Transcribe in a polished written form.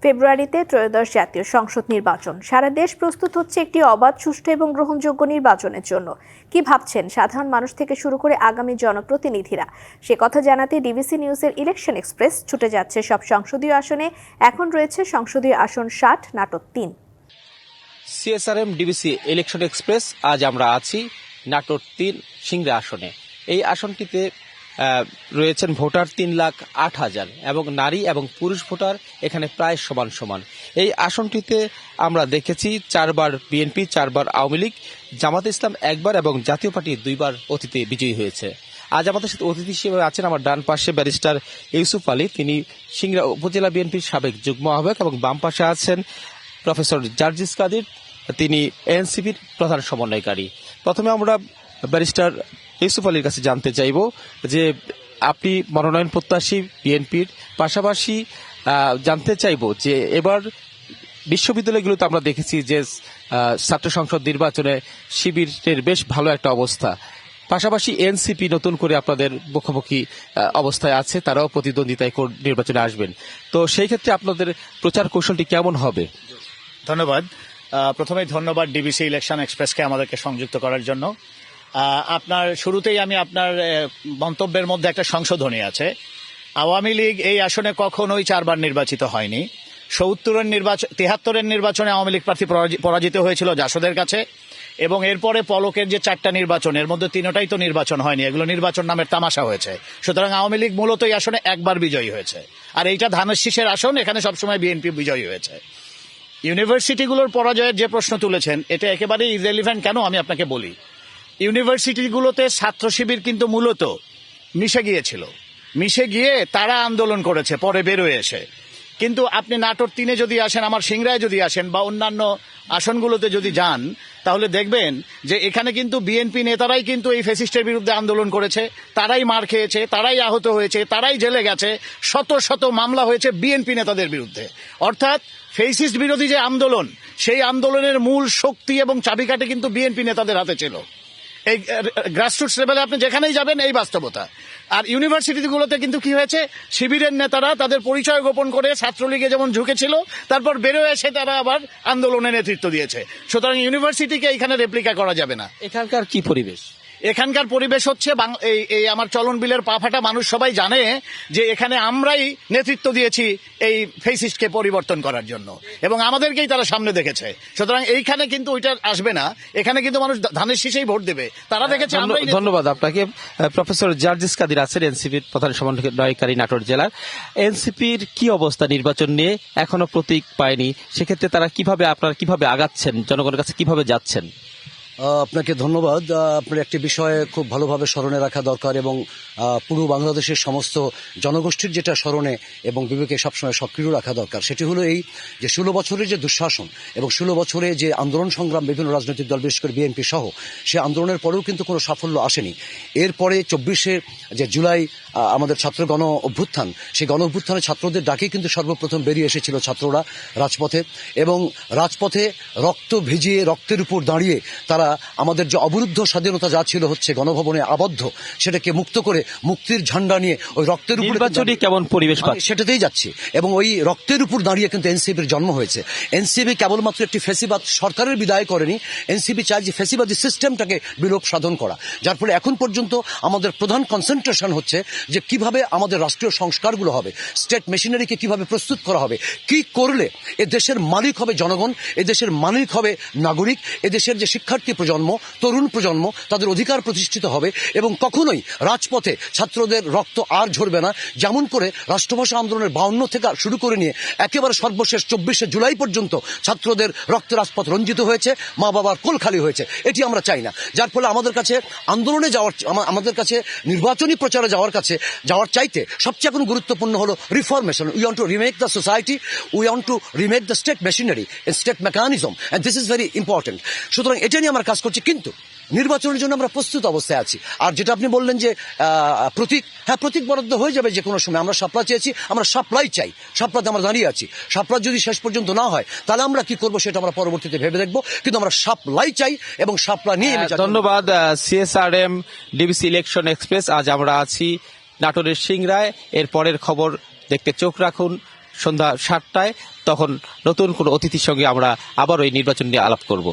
ফেব্রুয়ারিতে ত্রয়োদশ জাতীয় সংসদ নির্বাচন। সারা দেশ প্রস্তুত হচ্ছে একটি অবাধ, সুষ্ঠু এবং গ্রহণযোগ্য নির্বাচনের জন্য। কি ভাবছেন সাধারণ মানুষ থেকে শুরু করে আগামী জনপ্রতিনিধিরা? সে কথা জানাতে ডিবিসি নিউজের ইলেকশন এক্সপ্রেস ছুটে যাচ্ছে সব সংসদীয় আসনে। এখন রয়েছে সংসদীয় আসন 60, Natore 3। CSRM DBC election express আজ আমরা আছি নাটোর 3 সিংড়া আসনে। এই আসনটিতে রয়েছেন ভোটার 3,08,000 এবং নারী এবং পুরুষ ভোটার এখানে প্রায় সমান সমান। এই আসনটিতে আমরা দেখেছি 4 বার বিএনপি, 4 বার আওয়ামী লীগ, জামাতে ইসলাম 1 বার এবং জাতীয় পার্টি 2 বার অতীতে বিজয়ী হয়েছে। আজ আমাদের সাথে অতিথি হিসেবে আছেন আমার ডান পাশে ব্যারিস্টার ইউসুফ আলী, তিনি সিংড়া উপজেলা বিএনপির সাবেক যুগ্ম আহ্বায়ক, এবং বাম পাশে আছেন প্রফেসর জার্জিস কাদির, তিনি এনসিপির প্রধান সমন্বয়কারী। প্রথমে আমরা ব্যারিস্টার ইউসুফ আলীর কাছে জানতে চাইব যে আপনি মনোনয়ন প্রত্যাশী বিএনপির, পাশাপাশি জানতে চাইব যে এবার বিশ্ববিদ্যালয়গুলোতে আমরা দেখেছি যে ছাত্র সংসদ নির্বাচনে শিবিরের বেশ ভালো একটা অবস্থা, পাশাপাশি এনসিপি নতুন করে আপনাদের মুখোমুখি অবস্থায় আছে, তারাও প্রতিদ্বন্দ্বিতায় নির্বাচনে আসবেন। তো সেই ক্ষেত্রে আপনাদের প্রচার কৌশলটি কেমন হবে? ধন্যবাদ। প্রথমেই ধন্যবাদ ডিবিসি ইলেকশন এক্সপ্রেসকে আমাদেরকে সংযুক্ত করার জন্য। আপনার শুরুতেই আমি আপনার মন্তব্যের মধ্যে একটা সংশোধনী আছে। আওয়ামী লীগ এই আসনে কখনোই 4 বার নির্বাচিত হয়নি। 73-এর নির্বাচনে আওয়ামী লীগ প্রার্থী পরাজিত হয়েছিল জাসদের কাছে, এবং এরপরে পলকের যে 4টা নির্বাচন, এর মধ্যে 3টাই তো নির্বাচন হয়নি, এগুলো নির্বাচন নামের তামাশা হয়েছে। সুতরাং আওয়ামী লীগ মূলত এই আসনে 1 বার বিজয়ী হয়েছে, আর এইটা ধানের শীষের আসন, এখানে সবসময় বিএনপি বিজয়ী হয়েছে। ইউনিভার্সিটিগুলোর পরাজয়ের যে প্রশ্ন তুলেছেন, এটা একেবারেই ইররিলেভেন্ট। কেন আমি আপনাকে বলি, ইউনিভার্সিটিগুলোতে ছাত্র শিবির কিন্তু মূলত মিশে গিয়ে তারা আন্দোলন করেছে পরে বেরোয় এসে। কিন্তু আপনি নাটোর 3-এ যদি আসেন, আমার সিংড়ায় যদি আসেন, বা অন্যান্য আসনগুলোতে যদি যান, তাহলে দেখবেন যে এখানে কিন্তু বিএনপি নেতারাই কিন্তু এই ফ্যাসিস্টের বিরুদ্ধে আন্দোলন করেছে, তারাই মার খেয়েছে, তারাই আহত হয়েছে, তারাই জেলে গেছে, শত শত মামলা হয়েছে বিএনপি নেতাদের বিরুদ্ধে। অর্থাৎ ফ্যাসিস্ট বিরোধী যে আন্দোলন, সেই আন্দোলনের মূল শক্তি এবং চাবিকাঠি কিন্তু বিএনপি নেতাদের হাতে ছিল। এই গ্রাসরুটস লেভেলে আপনি যেখানেই যাবেন এই বাস্তবতা। আর ইউনিভার্সিটিগুলোতে কিন্তু কি হয়েছে, শিবিরের নেতারা তাদের পরিচয় গোপন করে ছাত্রলীগে যেমন ঝুঁকেছিল, তারপর বেরোয় এসে তারা আবার আন্দোলনে নেতৃত্ব দিয়েছে। সুতরাং ইউনিভার্সিটিকে এখানে রেপ্লিকা করা যাবে না। এখানকার কি পরিবেশ? এখানকার পরিবেশ হচ্ছে এই আমার চলন বিলের পা ফাটা মানুষ সবাই জানে যে এখানে আমরাই নেতৃত্ব দিয়েছি এই ফেসিস্টকে পরিবর্তন করার জন্য, এবং আমাদেরকেই তারা সামনে দেখেছে। সুতরাং এইখানে কিন্তু ওইটা আসবে না, এখানে কিন্তু মানুষ ধানের শীষেই ভোট দেবে, তারা দেখেছে। ধন্যবাদ আপনাকে। প্রফেসর জার্জিস কাদির আছেন এনসিপির প্রধান সমন্বয়কারী নাটোর জেলার। এনসিপির কি অবস্থা নির্বাচন নিয়ে? এখনো প্রতীক পায়নি, সেক্ষেত্রে তারা আপনারা কিভাবে আগাচ্ছেন, জনগণের কাছে কিভাবে যাচ্ছেন? আপনাকে ধন্যবাদ। আপনার একটি বিষয়ে খুব ভালোভাবে স্মরণে রাখা দরকার, এবং পুরো বাংলাদেশের সমস্ত জনগোষ্ঠীর যেটা স্মরণে এবং বিবেকে সবসময় সক্রিয় রাখা দরকার, সেটি হলো এই যে 16 বছরের যে দুঃশাসন এবং 16 বছরে যে আন্দোলন সংগ্রাম বিভিন্ন রাজনৈতিক দল, বিশেষ করে বিএনপি সহ, সে আন্দোলনের পরেও কিন্তু কোনো সাফল্য আসেনি। এরপরে 24শে যে জুলাই আমাদের ছাত্র গণ অভ্যুত্থান, সেই গণ অভ্যুত্থানে ছাত্রদের ডাকে কিন্তু সর্বপ্রথম বেরিয়ে এসেছিল ছাত্ররা রাজপথে, এবং রাজপথে রক্ত ভিজিয়ে, রক্তের উপর দাঁড়িয়ে তারা আমাদের যে অবরুদ্ধ স্বাধীনতা যা ছিল হচ্ছে গণভবনে আবদ্ধ, সেটাকে মুক্ত করে মুক্তির ঝান্ডা নিয়ে ওই রক্তের উপর কেমন পরিবেশ সেটাতেই যাচ্ছে, এবং ওই রক্তের উপর দাঁড়িয়ে কিন্তু এনসিপির জন্ম হয়েছে। এনসিপি কেবলমাত্র একটি ফ্যাসিবাদ সরকারের বিদায় করেনি, এনসিপি চায় যে ফ্যাসিবাদী সিস্টেমটাকে বিলোপ সাধন করা। যার ফলে এখন পর্যন্ত আমাদের প্রধান কনসেন্ট্রেশন হচ্ছে যে কিভাবে আমাদের রাষ্ট্রীয় সংস্কারগুলো হবে, স্টেট মেশিনারিকে কিভাবে প্রস্তুত করা হবে, কি করলে এ দেশের মালিক হবে জনগণ, এ দেশের মালিক হবে নাগরিক, এ দেশের যে শিক্ষার্থী প্রজন্ম, তরুণ প্রজন্ম, তাদের অধিকার প্রতিষ্ঠিত হবে, এবং কখনোই রাজপথে ছাত্রদের রক্ত আর ঝরবে না। যেমন করে রাষ্ট্রভাষা আন্দোলনের 52 থেকে শুরু করে নিয়ে একেবারে সর্বশেষ 24শে জুলাই পর্যন্ত ছাত্রদের রক্তে রাজপথ রঞ্জিত হয়েছে, মা বাবার কোল খালি হয়েছে, এটি আমরা চাই না। যার ফলে আমাদের কাছে আন্দোলনে যাওয়ার, আমাদের কাছে নির্বাচনী প্রচারে যাওয়ার চাইতে সবচেয়ে এখন গুরুত্বপূর্ণ হলো reformation. We want to remake the society, we want to remake the state machinery, state mechanism, and this is very important. সুতরাং এটা নিয়ে আমরা কাজ করছি, কিন্তু নির্বাচনের জন্য আমরা প্রস্তুত অবস্থায় আছি। আর যেটা আপনি বললেন যে প্রতীক, হ্যাঁ, প্রতীক বরাদ্দ হয়ে যাবে যে কোনো সময়। আমরা শাপলা চেয়েছি, আমরা শাপলাই চাই, শাপলাতে আমরা দাঁড়িয়ে আছি। শাপলা যদি শেষ পর্যন্ত না হয় তাহলে আমরা কি করবো সেটা আমরা পরবর্তীতে ভেবে দেখবো, কিন্তু আমরা শাপলাই চাই এবং শাপলা নিয়ে। ধন্যবাদ। সিএসআরএম ডিবিসি ইলেকশন এক্সপ্রেস, আজ আমরা আছি নাটোরের সিংড়ায়। এর পরের খবর দেখতে চোখ রাখুন সন্ধ্যা 7টায়, তখন নতুন কোনো অতিথির সঙ্গে আমরা আবার এই নির্বাচন নিয়ে আলাপ করব।